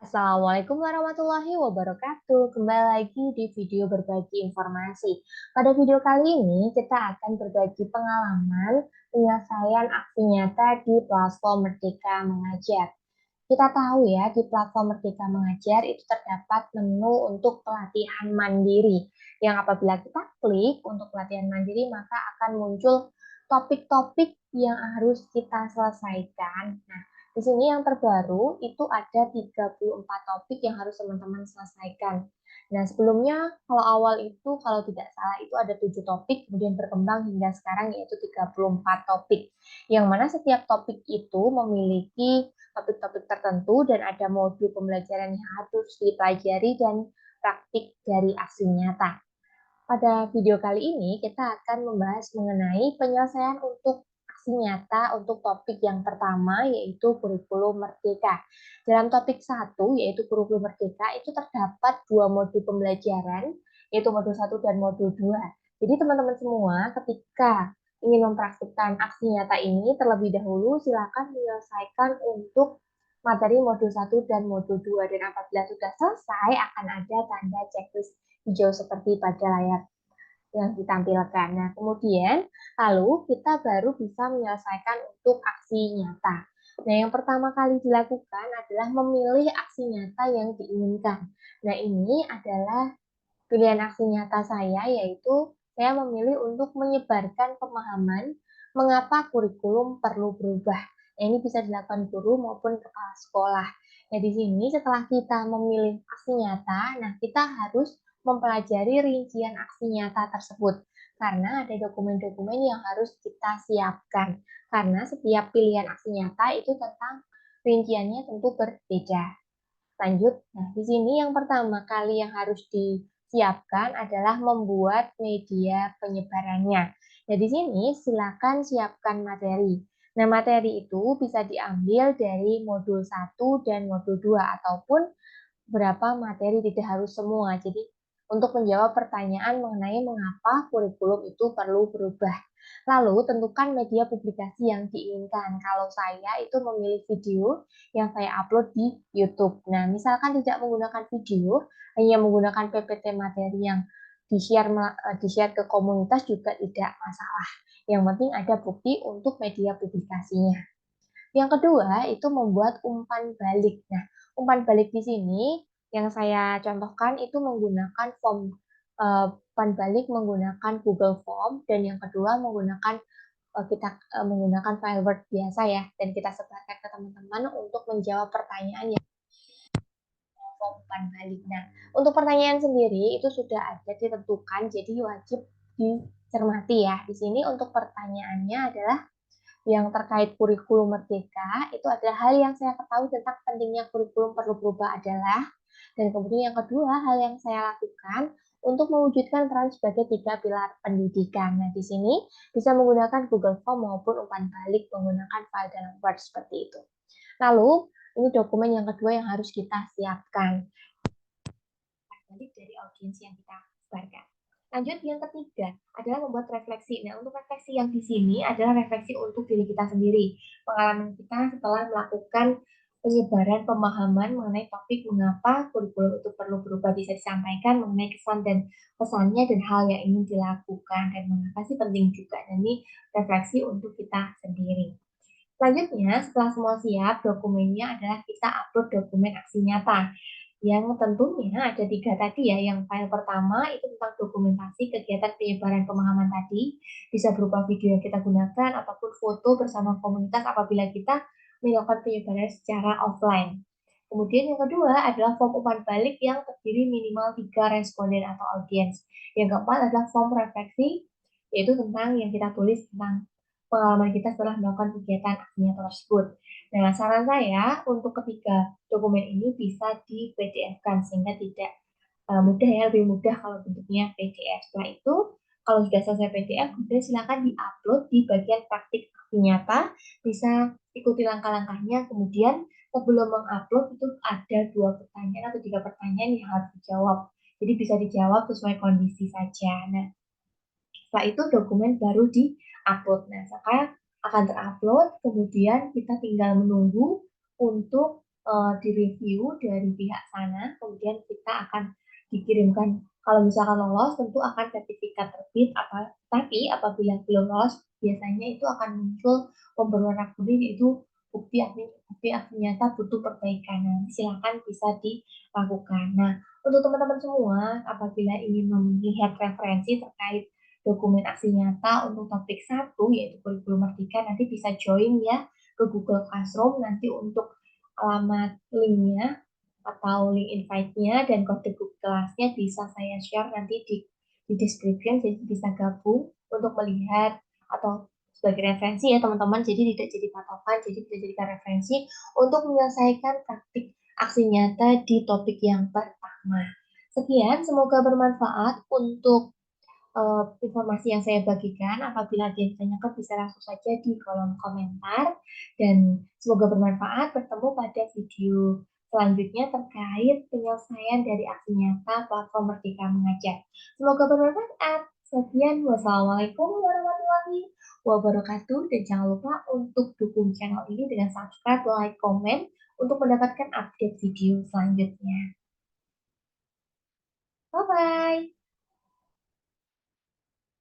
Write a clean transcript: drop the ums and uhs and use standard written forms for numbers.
Assalamualaikum warahmatullahi wabarakatuh. Kembali lagi di video berbagi informasi. Pada video kali ini kita akan berbagi pengalaman penyelesaian aksi nyata di platform Merdeka Mengajar. Kita tahu ya, di platform Merdeka Mengajar itu terdapat menu untuk pelatihan mandiri. Yang apabila kita klik untuk pelatihan mandiri, maka akan muncul topik-topik yang harus kita selesaikan. Nah, di sini yang terbaru itu ada 34 topik yang harus teman-teman selesaikan. Nah, sebelumnya kalau awal itu kalau tidak salah itu ada 7 topik, kemudian berkembang hingga sekarang yaitu 34 topik. Yang mana setiap topik itu memiliki topik-topik tertentu dan ada modul pembelajaran yang harus dipelajari dan praktik dari aksi nyata. Pada video kali ini kita akan membahas mengenai penyelesaian untuk aksi nyata untuk topik yang pertama yaitu kurikulum merdeka. Dalam topik 1 yaitu kurikulum merdeka itu terdapat dua modul pembelajaran yaitu modul 1 dan modul 2. Jadi teman-teman semua ketika ingin mempraktikkan aksi nyata ini terlebih dahulu silakan menyelesaikan untuk materi modul 1 dan modul 2 dan apabila sudah selesai akan ada tanda checklist hijau seperti pada layar yang ditampilkan. Nah, kemudian lalu kita baru bisa menyelesaikan untuk aksi nyata. Nah, yang pertama kali dilakukan adalah memilih aksi nyata yang diinginkan. Nah, ini adalah pilihan aksi nyata saya, yaitu saya memilih untuk menyebarkan pemahaman mengapa kurikulum perlu berubah. Nah, ini bisa dilakukan guru maupun kepala sekolah. Nah, di sini setelah kita memilih aksi nyata, nah kita harus mempelajari rincian aksi nyata tersebut. Karena ada dokumen-dokumen yang harus kita siapkan. Karena setiap pilihan aksi nyata itu tentang rinciannya tentu berbeda. Lanjut, nah di sini yang pertama kali yang harus disiapkan adalah membuat media penyebarannya. Nah di sini silakan siapkan materi. Nah materi itu bisa diambil dari modul 1 dan modul 2 ataupun berapa materi, tidak harus semua. Jadi untuk menjawab pertanyaan mengenai mengapa kurikulum itu perlu berubah. Lalu tentukan media publikasi yang diinginkan. Kalau saya itu memilih video yang saya upload di YouTube. Nah, misalkan tidak menggunakan video, hanya menggunakan PPT materi yang di-share ke komunitas juga tidak masalah. Yang penting ada bukti untuk media publikasinya. Yang kedua itu membuat umpan balik. Nah, umpan balik di sini yang saya contohkan itu menggunakan form umpan balik menggunakan Google Form dan yang kedua menggunakan menggunakan file Word biasa ya dan kita sebarkan ke teman-teman untuk menjawab pertanyaan yang umpan balik. Nah, untuk pertanyaan sendiri itu sudah ada ditentukan jadi wajib dicermati ya. Di sini untuk pertanyaannya adalah yang terkait kurikulum merdeka itu adalah hal yang saya ketahui tentang pentingnya kurikulum perlu berubah adalah dan kemudian yang kedua hal yang saya lakukan untuk mewujudkan peran sebagai 3 pilar pendidikan. Nah, di sini bisa menggunakan Google Form maupun umpan balik menggunakan file dalam Word seperti itu. Lalu, ini dokumen yang kedua yang harus kita siapkan. Balik dari audiens yang kita sebarkan. Lanjut yang ketiga adalah membuat refleksi. Nah, untuk refleksi yang di sini adalah refleksi untuk diri kita sendiri. Pengalaman kita setelah melakukan penyebaran pemahaman mengenai topik mengapa kurikulum itu perlu berubah bisa disampaikan mengenai kesan dan pesannya dan hal yang ingin dilakukan dan mengapa sih penting juga. Dan ini refleksi untuk kita sendiri. Selanjutnya, setelah semua siap, dokumennya adalah kita upload dokumen aksi nyata. Yang tentunya ada 3 tadi ya, yang file pertama itu tentang dokumentasi kegiatan penyebaran pemahaman tadi, bisa berupa video yang kita gunakan ataupun foto bersama komunitas apabila kita melakukan penyebaran secara offline. Kemudian yang kedua adalah form umpan balik yang terdiri minimal 3 responden atau audiens. Yang keempat adalah form refleksi, yaitu tentang yang kita tulis tentang pengalaman kita setelah melakukan kegiatan aksi nyata tersebut. Nah, saran saya untuk ketiga dokumen ini bisa di PDF-kan sehingga tidak mudah ya, lebih mudah kalau bentuknya PDF. Setelah itu, kalau sudah selesai PDF, kemudian silakan di-upload di bagian praktik aksi nyata, bisa ikuti langkah-langkahnya. Kemudian sebelum mengupload itu ada 2 pertanyaan atau 3 pertanyaan yang harus dijawab. Jadi bisa dijawab sesuai kondisi saja. Nah, setelah itu dokumen baru di-upload. Nah, sekarang akan terupload, kemudian kita tinggal menunggu untuk direview dari pihak sana, kemudian kita akan dikirimkan. Kalau misalkan lolos, tentu akan sertifikat terbit. Tapi apabila belum lolos, biasanya itu akan muncul pemberwarna kuning, yaitu bukti aksi nyata butuh perbaikan. Nah, silakan bisa dilakukan. Nah, untuk teman-teman semua, apabila ingin melihat referensi terkait dokumen aksi nyata untuk topik 1, yaitu kurikulum merdeka, nanti bisa join ya ke Google Classroom. Nanti untuk alamat linknya atau link invite-nya dan kode Google Class-nya bisa saya share nanti di description, jadi bisa gabung untuk melihat atau sebagai referensi ya teman-teman, jadi tidak jadi patokan, jadi bisa jadikan referensi untuk menyelesaikan praktik aksi nyata di topik yang pertama. Sekian, semoga bermanfaat untuk informasi yang saya bagikan. Apabila ada yang ditanyakan bisa langsung saja di kolom komentar. Dan semoga bermanfaat. Bertemu pada video selanjutnya terkait penyelesaian dari aksi nyata platform Merdeka Mengajar. Semoga bermanfaat. Sekian, wassalamualaikum warahmatullahi wabarakatuh. Dan jangan lupa untuk dukung channel ini dengan subscribe, like, komen untuk mendapatkan update video selanjutnya. Bye-bye.